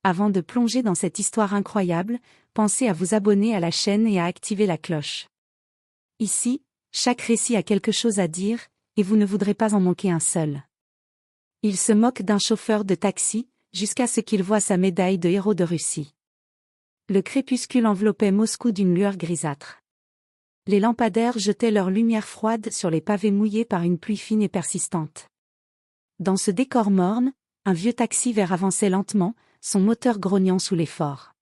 Avant de plonger dans cette histoire incroyable, pensez à vous abonner à la chaîne et à activer la cloche. Ici, chaque récit a quelque chose à dire, et vous ne voudrez pas en manquer un seul. Il se moque d'un chauffeur de taxi, jusqu'à ce qu'il voie sa médaille de héros de Russie. Le crépuscule enveloppait Moscou d'une lueur grisâtre. Les lampadaires jetaient leur lumière froide sur les pavés mouillés par une pluie fine et persistante. Dans ce décor morne, un vieux taxi vert avançait lentement, son moteur grognant sous l'effort.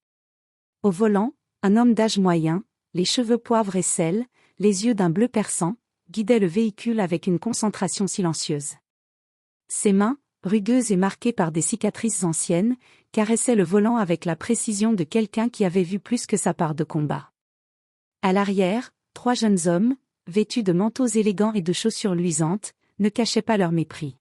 Au volant, un homme d'âge moyen, les cheveux poivre et sel, les yeux d'un bleu perçant, guidait le véhicule avec une concentration silencieuse. Ses mains, rugueuses et marquées par des cicatrices anciennes, caressaient le volant avec la précision de quelqu'un qui avait vu plus que sa part de combat. À l'arrière, 3 jeunes hommes, vêtus de manteaux élégants et de chaussures luisantes, ne cachaient pas leur mépris.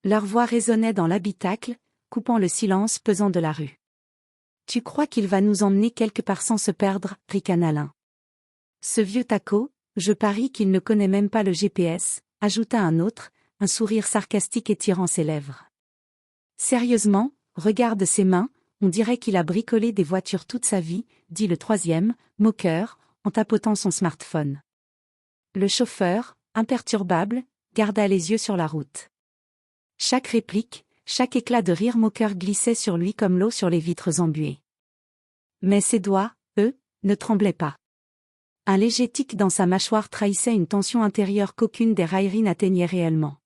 Leur voix résonnait dans l'habitacle, coupant le silence pesant de la rue. « Tu crois qu'il va nous emmener quelque part sans se perdre » ricana l'un. « Ce vieux taco, je parie qu'il ne connaît même pas le GPS » ajouta un autre, un sourire sarcastique étirant ses lèvres. « Sérieusement, regarde ses mains, on dirait qu'il a bricolé des voitures toute sa vie » dit le troisième, moqueur, en tapotant son smartphone. Le chauffeur, imperturbable, garda les yeux sur la route. Chaque réplique, chaque éclat de rire moqueur glissait sur lui comme l'eau sur les vitres embuées. Mais ses doigts, eux, ne tremblaient pas. Un léger tic dans sa mâchoire trahissait une tension intérieure qu'aucune des railleries n'atteignait réellement.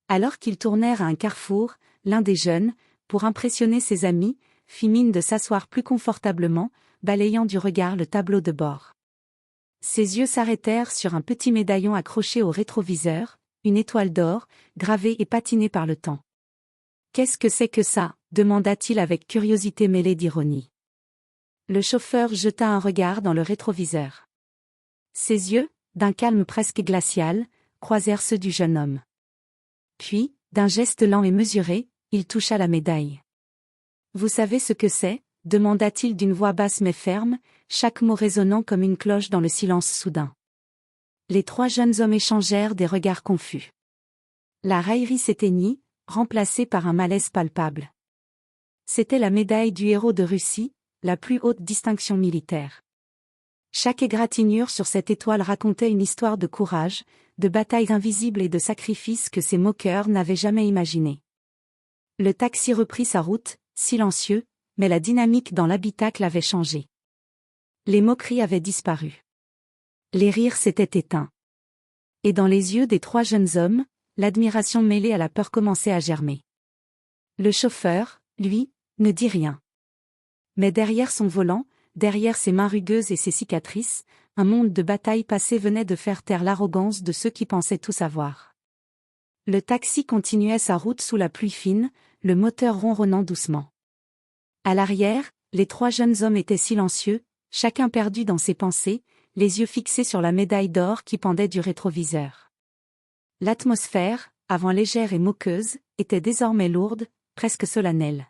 Alors qu'ils tournèrent à un carrefour, l'un des jeunes, pour impressionner ses amis, fit mine de s'asseoir plus confortablement, balayant du regard le tableau de bord. Ses yeux s'arrêtèrent sur un petit médaillon accroché au rétroviseur, une étoile d'or, gravée et patinée par le temps. « Qu'est-ce que c'est que ça » demanda-t-il avec curiosité mêlée d'ironie. Le chauffeur jeta un regard dans le rétroviseur. Ses yeux, d'un calme presque glacial, croisèrent ceux du jeune homme. Puis, d'un geste lent et mesuré, il toucha la médaille. « Vous savez ce que c'est » demanda-t-il d'une voix basse mais ferme, chaque mot résonnant comme une cloche dans le silence soudain. Les 3 jeunes hommes échangèrent des regards confus. La raillerie s'éteignit, remplacée par un malaise palpable. C'était la médaille du héros de Russie, la plus haute distinction militaire. Chaque égratignure sur cette étoile racontait une histoire de courage, de batailles invisibles et de sacrifices que ces moqueurs n'avaient jamais imaginés. Le taxi reprit sa route, silencieux, mais la dynamique dans l'habitacle avait changé. Les moqueries avaient disparu. Les rires s'étaient éteints. Et dans les yeux des 3 jeunes hommes, l'admiration mêlée à la peur commençait à germer. Le chauffeur, lui, ne dit rien. Mais derrière son volant, derrière ses mains rugueuses et ses cicatrices, un monde de bataille passée venait de faire taire l'arrogance de ceux qui pensaient tout savoir. Le taxi continuait sa route sous la pluie fine, le moteur ronronnant doucement. À l'arrière, les 3 jeunes hommes étaient silencieux, chacun perdu dans ses pensées, les yeux fixés sur la médaille d'or qui pendait du rétroviseur. L'atmosphère, avant légère et moqueuse, était désormais lourde, presque solennelle.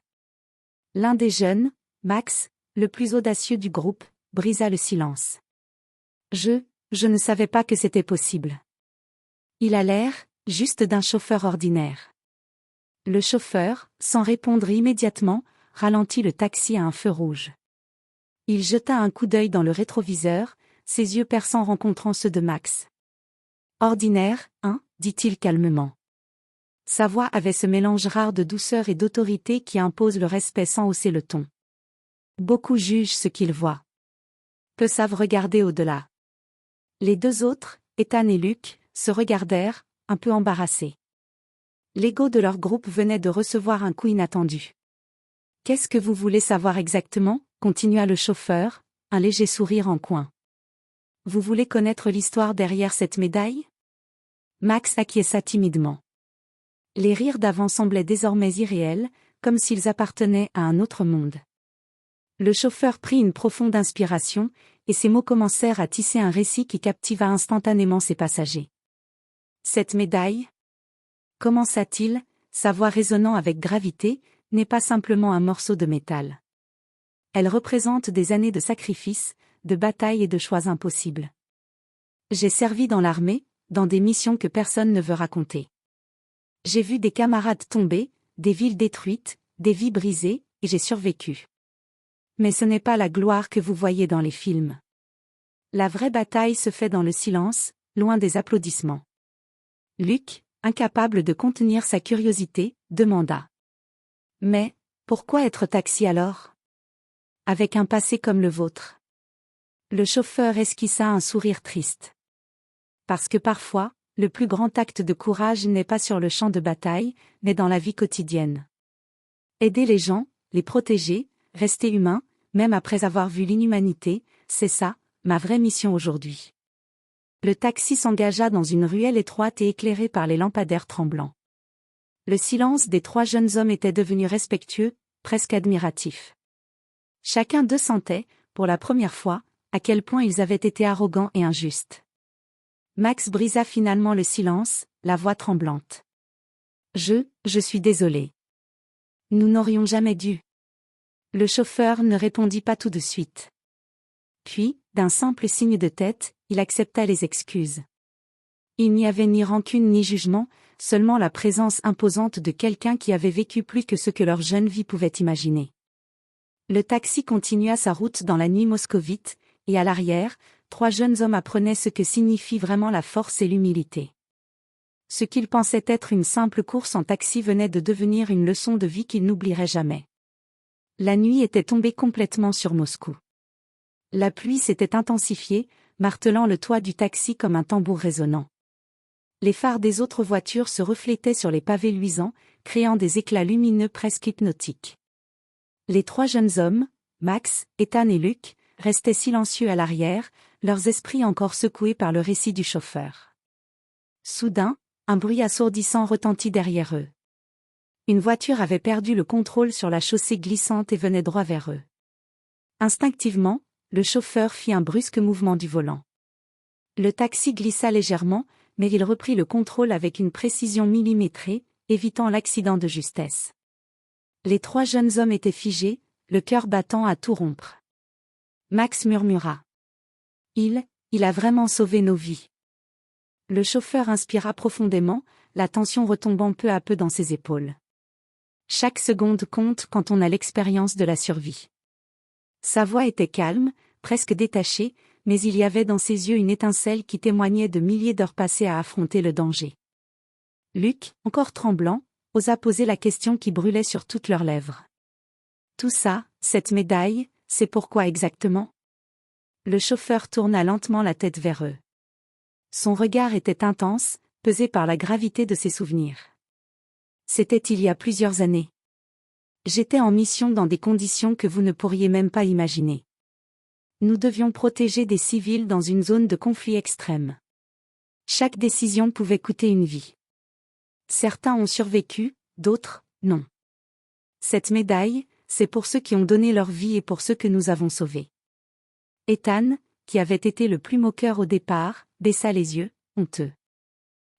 L'un des jeunes, Max, le plus audacieux du groupe, brisa le silence. Je ne savais pas que c'était possible. Il a l'air, juste d'un chauffeur ordinaire. Le chauffeur, sans répondre immédiatement, ralentit le taxi à un feu rouge. Il jeta un coup d'œil dans le rétroviseur, ses yeux perçants rencontrant ceux de Max. « Ordinaire, hein » dit-il calmement. Sa voix avait ce mélange rare de douceur et d'autorité qui impose le respect sans hausser le ton. Beaucoup jugent ce qu'ils voient. Peu savent regarder au-delà. Les 2 autres, Ethan et Luc, se regardèrent, un peu embarrassés. L'ego de leur groupe venait de recevoir un coup inattendu. « Qu'est-ce que vous voulez savoir exactement » continua le chauffeur, un léger sourire en coin. « Vous voulez connaître l'histoire derrière cette médaille » Max acquiesça timidement. Les rires d'avant semblaient désormais irréels, comme s'ils appartenaient à un autre monde. Le chauffeur prit une profonde inspiration, et ses mots commencèrent à tisser un récit qui captiva instantanément ses passagers. « Cette médaille » commença-t-il, sa voix résonnant avec gravité, n'est pas simplement un morceau de métal. Elle représente des années de sacrifices, de batailles et de choix impossibles. J'ai servi dans l'armée, dans des missions que personne ne veut raconter. J'ai vu des camarades tomber, des villes détruites, des vies brisées, et j'ai survécu. Mais ce n'est pas la gloire que vous voyez dans les films. La vraie bataille se fait dans le silence, loin des applaudissements. Luke, incapable de contenir sa curiosité, demanda. Mais, pourquoi être taxi alors? Avec un passé comme le vôtre. Le chauffeur esquissa un sourire triste. Parce que parfois, le plus grand acte de courage n'est pas sur le champ de bataille, mais dans la vie quotidienne. Aider les gens, les protéger, rester humain, même après avoir vu l'inhumanité, c'est ça, ma vraie mission aujourd'hui. Le taxi s'engagea dans une ruelle étroite et éclairée par les lampadaires tremblants. Le silence des trois jeunes hommes était devenu respectueux, presque admiratif. Chacun d'eux sentait, pour la première fois, à quel point ils avaient été arrogants et injustes. Max brisa finalement le silence, la voix tremblante. Je suis désolé. Nous n'aurions jamais dû. Le chauffeur ne répondit pas tout de suite. Puis, d'un simple signe de tête, il accepta les excuses. Il n'y avait ni rancune ni jugement, seulement la présence imposante de quelqu'un qui avait vécu plus que ce que leur jeune vie pouvait imaginer. Le taxi continua sa route dans la nuit moscovite, et à l'arrière, trois jeunes hommes apprenaient ce que signifie vraiment la force et l'humilité. Ce qu'ils pensaient être une simple course en taxi venait de devenir une leçon de vie qu'ils n'oublieraient jamais. La nuit était tombée complètement sur Moscou. La pluie s'était intensifiée, martelant le toit du taxi comme un tambour résonnant. Les phares des autres voitures se reflétaient sur les pavés luisants, créant des éclats lumineux presque hypnotiques. Les trois jeunes hommes, Max, Ethan et Luke, restaient silencieux à l'arrière, leurs esprits encore secoués par le récit du chauffeur. Soudain, un bruit assourdissant retentit derrière eux. Une voiture avait perdu le contrôle sur la chaussée glissante et venait droit vers eux. Instinctivement, le chauffeur fit un brusque mouvement du volant. Le taxi glissa légèrement, mais il reprit le contrôle avec une précision millimétrée, évitant l'accident de justesse. Les trois jeunes hommes étaient figés, le cœur battant à tout rompre. Max murmura. Il a vraiment sauvé nos vies. Le chauffeur inspira profondément, la tension retombant peu à peu dans ses épaules. Chaque seconde compte quand on a l'expérience de la survie. Sa voix était calme, presque détachée, mais il y avait dans ses yeux une étincelle qui témoignait de milliers d'heures passées à affronter le danger. Luke, encore tremblant, osa poser la question qui brûlait sur toutes leurs lèvres. Tout ça, cette médaille, c'est pourquoi exactement? Le chauffeur tourna lentement la tête vers eux. Son regard était intense, pesé par la gravité de ses souvenirs. C'était il y a plusieurs années. J'étais en mission dans des conditions que vous ne pourriez même pas imaginer. Nous devions protéger des civils dans une zone de conflit extrême. Chaque décision pouvait coûter une vie. Certains ont survécu, d'autres, non. Cette médaille, c'est pour ceux qui ont donné leur vie et pour ceux que nous avons sauvés. Ethan, qui avait été le plus moqueur au départ, baissa les yeux, honteux.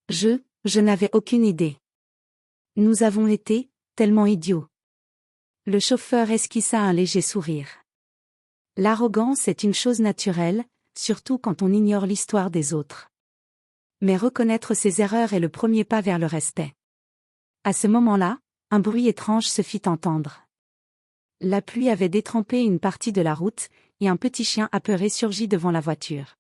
Je n'avais aucune idée. Nous avons été, tellement idiots. Le chauffeur esquissa un léger sourire. L'arrogance est une chose naturelle, surtout quand on ignore l'histoire des autres. Mais reconnaître ses erreurs est le premier pas vers le respect. À ce moment-là, un bruit étrange se fit entendre. La pluie avait détrempé une partie de la route, et un petit chien apeuré surgit devant la voiture.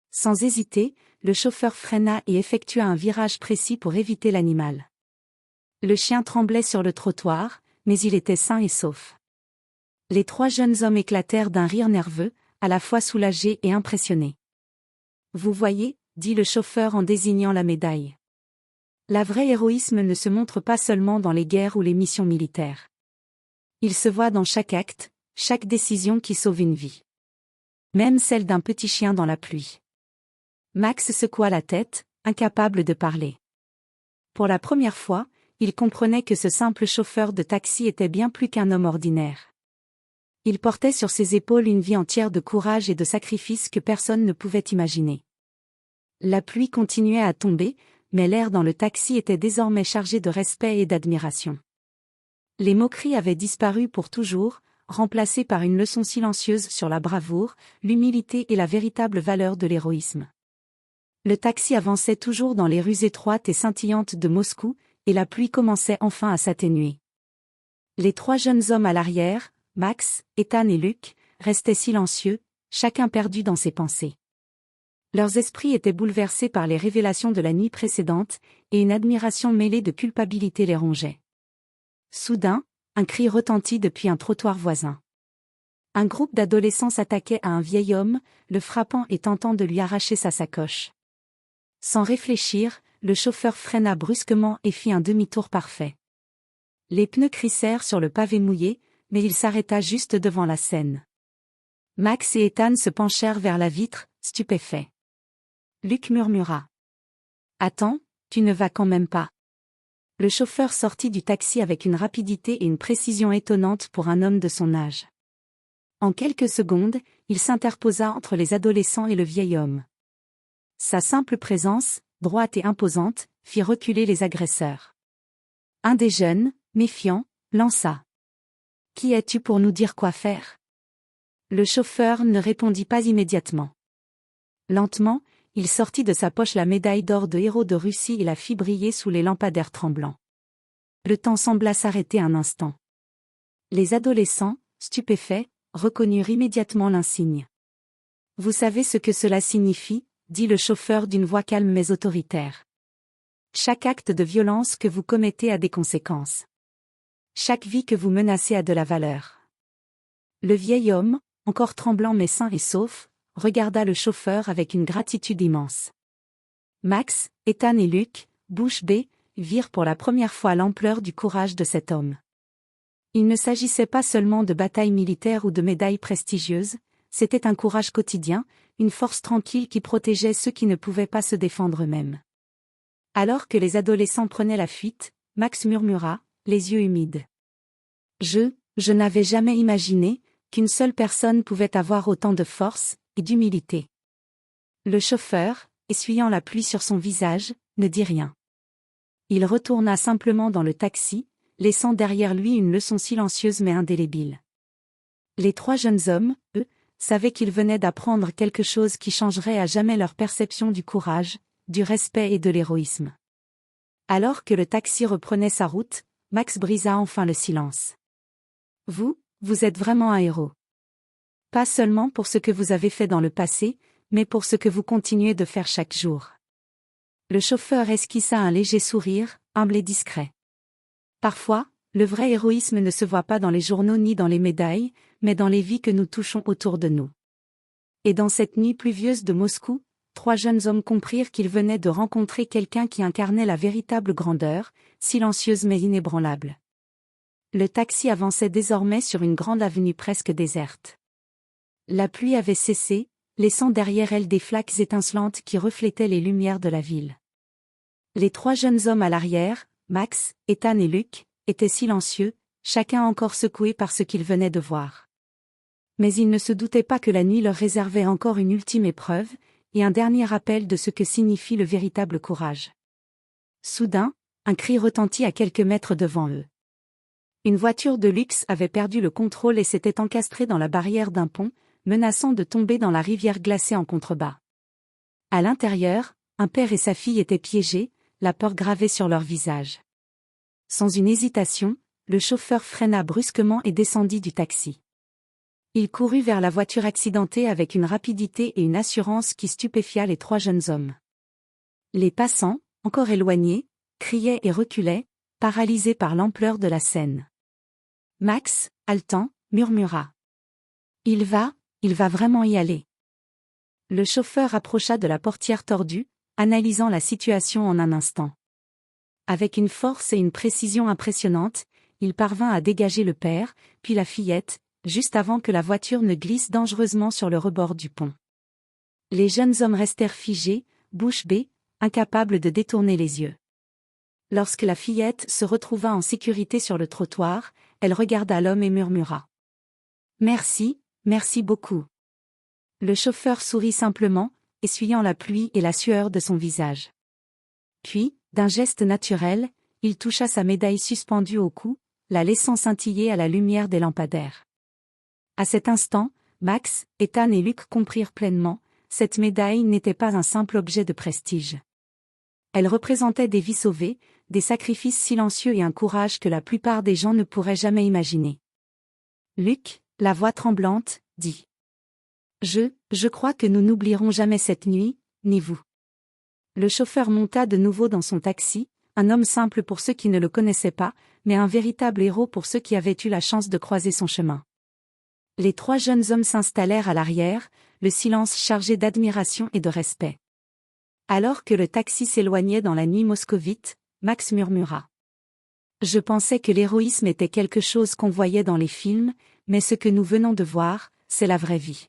Sans hésiter, le chauffeur freina et effectua un virage précis pour éviter l'animal. Le chien tremblait sur le trottoir, mais il était sain et sauf. Les trois jeunes hommes éclatèrent d'un rire nerveux, à la fois soulagés et impressionnés. Vous voyez, dit le chauffeur en désignant la médaille. La vraie héroïsme ne se montre pas seulement dans les guerres ou les missions militaires. Il se voit dans chaque acte, chaque décision qui sauve une vie. Même celle d'un petit chien dans la pluie. Max secoua la tête, incapable de parler. Pour la première fois, il comprenait que ce simple chauffeur de taxi était bien plus qu'un homme ordinaire. Il portait sur ses épaules une vie entière de courage et de sacrifice que personne ne pouvait imaginer. La pluie continuait à tomber, mais l'air dans le taxi était désormais chargé de respect et d'admiration. Les moqueries avaient disparu pour toujours, remplacées par une leçon silencieuse sur la bravoure, l'humilité et la véritable valeur de l'héroïsme. Le taxi avançait toujours dans les rues étroites et scintillantes de Moscou, et la pluie commençait enfin à s'atténuer. Les trois jeunes hommes à l'arrière, Max, Ethan et Luke, restaient silencieux, chacun perdu dans ses pensées. Leurs esprits étaient bouleversés par les révélations de la nuit précédente, et une admiration mêlée de culpabilité les rongeait. Soudain, un cri retentit depuis un trottoir voisin. Un groupe d'adolescents s'attaquait à un vieil homme, le frappant et tentant de lui arracher sa sacoche. Sans réfléchir, le chauffeur freina brusquement et fit un demi-tour parfait. Les pneus crissèrent sur le pavé mouillé, mais il s'arrêta juste devant la scène. Max et Ethan se penchèrent vers la vitre, stupéfaits. Luke murmura. « Attends, tu ne vas quand même pas. » Le chauffeur sortit du taxi avec une rapidité et une précision étonnantes pour un homme de son âge. En quelques secondes, il s'interposa entre les adolescents et le vieil homme. Sa simple présence, droite et imposante, fit reculer les agresseurs. Un des jeunes, méfiant, lança. « Qui es-tu pour nous dire quoi faire ?» Le chauffeur ne répondit pas immédiatement. Lentement, il sortit de sa poche la médaille d'or de héros de Russie et la fit briller sous les lampadaires tremblants. Le temps sembla s'arrêter un instant. Les adolescents, stupéfaits, reconnurent immédiatement l'insigne. « Vous savez ce que cela signifie ?» dit le chauffeur d'une voix calme mais autoritaire. « Chaque acte de violence que vous commettez a des conséquences. Chaque vie que vous menacez a de la valeur. » Le vieil homme, encore tremblant mais sain et sauf, regarda le chauffeur avec une gratitude immense. Max, Ethan et Luke, bouche bée, virent pour la première fois l'ampleur du courage de cet homme. Il ne s'agissait pas seulement de batailles militaires ou de médailles prestigieuses, c'était un courage quotidien, une force tranquille qui protégeait ceux qui ne pouvaient pas se défendre eux-mêmes. Alors que les adolescents prenaient la fuite, Max murmura, les yeux humides. Je n'avais jamais imaginé qu'une seule personne pouvait avoir autant de force et d'humilité. Le chauffeur, essuyant la pluie sur son visage, ne dit rien. Il retourna simplement dans le taxi, laissant derrière lui une leçon silencieuse mais indélébile. Les trois jeunes hommes, eux, savaient qu'ils venaient d'apprendre quelque chose qui changerait à jamais leur perception du courage, du respect et de l'héroïsme. Alors que le taxi reprenait sa route, Max brisa enfin le silence. « Vous êtes vraiment un héros. Pas seulement pour ce que vous avez fait dans le passé, mais pour ce que vous continuez de faire chaque jour. » Le chauffeur esquissa un léger sourire, humble et discret. Parfois, le vrai héroïsme ne se voit pas dans les journaux ni dans les médailles, mais dans les vies que nous touchons autour de nous. Et dans cette nuit pluvieuse de Moscou, trois jeunes hommes comprirent qu'ils venaient de rencontrer quelqu'un qui incarnait la véritable grandeur, silencieuse mais inébranlable. Le taxi avançait désormais sur une grande avenue presque déserte. La pluie avait cessé, laissant derrière elle des flaques étincelantes qui reflétaient les lumières de la ville. Les trois jeunes hommes à l'arrière, Max, Ethan et Luke, étaient silencieux, chacun encore secoué par ce qu'ils venaient de voir. Mais ils ne se doutaient pas que la nuit leur réservait encore une ultime épreuve, et un dernier rappel de ce que signifie le véritable courage. Soudain, un cri retentit à quelques mètres devant eux. Une voiture de luxe avait perdu le contrôle et s'était encastrée dans la barrière d'un pont, menaçant de tomber dans la rivière glacée en contrebas. À l'intérieur, un père et sa fille étaient piégés, la peur gravée sur leur visage. Sans une hésitation, le chauffeur freina brusquement et descendit du taxi. Il courut vers la voiture accidentée avec une rapidité et une assurance qui stupéfia les trois jeunes hommes. Les passants, encore éloignés, criaient et reculaient, paralysés par l'ampleur de la scène. Max, haletant, murmura. « Il va vraiment y aller. » Le chauffeur approcha de la portière tordue, analysant la situation en un instant. Avec une force et une précision impressionnantes, il parvint à dégager le père, puis la fillette, juste avant que la voiture ne glisse dangereusement sur le rebord du pont. Les jeunes hommes restèrent figés, bouche bée, incapables de détourner les yeux. Lorsque la fillette se retrouva en sécurité sur le trottoir, elle regarda l'homme et murmura. « Merci beaucoup. » Le chauffeur sourit simplement, essuyant la pluie et la sueur de son visage. Puis, d'un geste naturel, il toucha sa médaille suspendue au cou, la laissant scintiller à la lumière des lampadaires. À cet instant, Max, Ethan et Luke comprirent pleinement, cette médaille n'était pas un simple objet de prestige. Elle représentait des vies sauvées, des sacrifices silencieux et un courage que la plupart des gens ne pourraient jamais imaginer. Luc, la voix tremblante, dit. Je crois que nous n'oublierons jamais cette nuit, ni vous. Le chauffeur monta de nouveau dans son taxi, un homme simple pour ceux qui ne le connaissaient pas, mais un véritable héros pour ceux qui avaient eu la chance de croiser son chemin. Les 3 jeunes hommes s'installèrent à l'arrière, le silence chargé d'admiration et de respect. Alors que le taxi s'éloignait dans la nuit moscovite, Max murmura. Je pensais que l'héroïsme était quelque chose qu'on voyait dans les films, mais ce que nous venons de voir, c'est la vraie vie.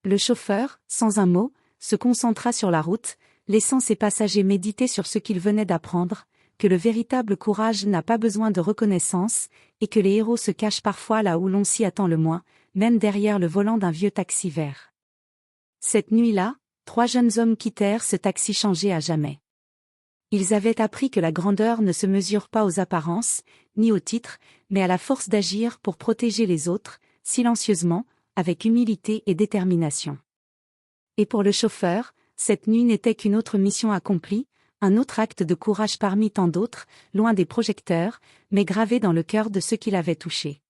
Le chauffeur, sans un mot, se concentra sur la route, laissant ses passagers méditer sur ce qu'ils venaient d'apprendre, que le véritable courage n'a pas besoin de reconnaissance, et que les héros se cachent parfois là où l'on s'y attend le moins, même derrière le volant d'un vieux taxi vert. Cette nuit-là, 3 jeunes hommes quittèrent ce taxi changé à jamais. Ils avaient appris que la grandeur ne se mesure pas aux apparences, ni aux titres, mais à la force d'agir pour protéger les autres, silencieusement, avec humilité et détermination. Et pour le chauffeur, cette nuit n'était qu'une autre mission accomplie, un autre acte de courage parmi tant d'autres, loin des projecteurs, mais gravé dans le cœur de ceux qui l'avaient touché.